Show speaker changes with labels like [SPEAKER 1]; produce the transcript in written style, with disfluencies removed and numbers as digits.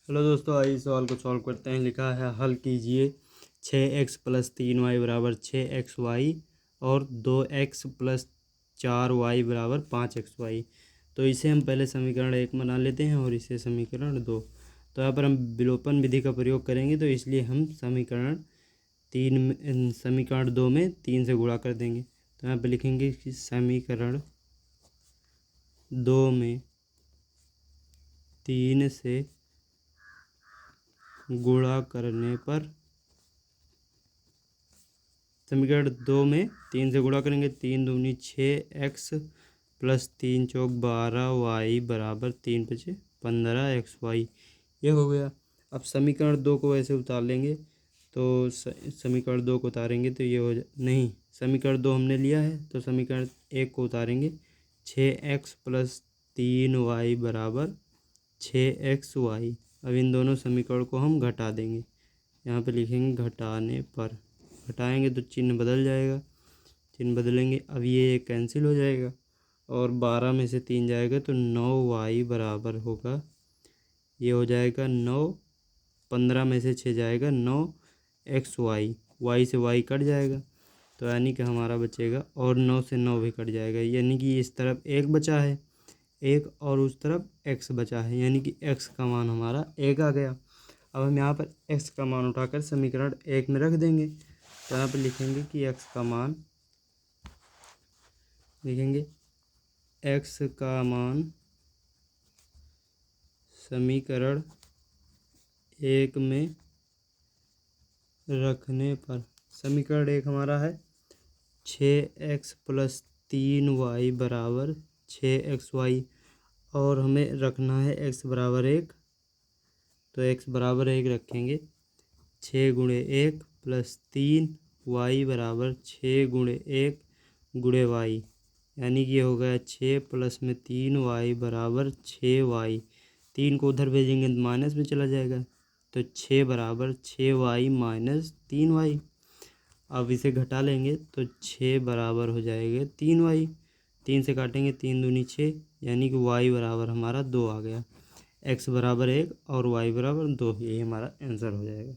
[SPEAKER 1] Hello दोस्तों, आइए सवाल को सॉल्व करते हैं। लिखा है हल कीजिए 6x + 3y = 6xy और 2x + 4y = 5xy। तो इसे हम पहले समीकरण 1 बना लेते हैं और इसे समीकरण 2। तो यहाँ पर हम विलोपन विधि का प्रयोग करेंगे, तो इसलिए हम समीकरण 2 में 3 से गुणा कर देंगे। तो यहाँ पर लिखेंगे कि समीकरण 2 में 3 से गुणा करने पर, समीकरण 2 में 3 से गुणा करेंगे। 3 दूनी 6x + 3 चौक 12y = 3 × 5 = 15xy। ये हो गया। अब समीकरण 2 को ऐसे उतार लेंगे, तो समीकरण 2 को उतारेंगे तो ये हो नहीं, समीकरण 2 हमने लिया है तो समीकरण 1 को उतारेंगे। 6x + 3y = 6xy। अब इन दोनों समीकरण को हम घटा देंगे। यहाँ पे लिखेंगे घटाने पर, घटाएंगे तो चिन्ह बदल जाएगा, चिन्ह बदलेंगे। अब ये कैंसिल हो जाएगा और 12 में से 3 जाएगा तो 9y बराबर होगा, ये हो जाएगा 9। 15 में से 6 जाएगा 9xy, y से y कट जाएगा तो यानी कि हमारा बचेगा, और 9 से 9 भी कट जाएगा, यानी कि इस तरफ 1 बचा है, 1 और उस तरफ x बचा है, यानी कि x का मान हमारा 1 आ गया। अब हम यहाँ पर x का मान उठाकर समीकरण 1 में रख देंगे। तो यहाँ पर लिखेंगे कि x का मान, लिखेंगे x का मान समीकरण 1 में रखने पर, समीकरण 1 हमारा है 6x + 3y = 6xy और हमें रखना है x = 1, तो x = 1 रखेंगे। 6 × 1 + 3 y = 6 × 1 × y, यानी कि ये हो गया 6 + में 3y = 6y। 3 को उधर भेजेंगे तो माइनस में चला जाएगा, तो 6 = 6y - 3y। अब इसे घटा लेंगे तो 6 बराबर हो जाएगा 3y। 3 से काटेंगे, 3 दूनी 6, यानी कि y बराबर हमारा 2 आ गया। x = 1 और y = 2, यही हमारा आंसर हो जाएगा।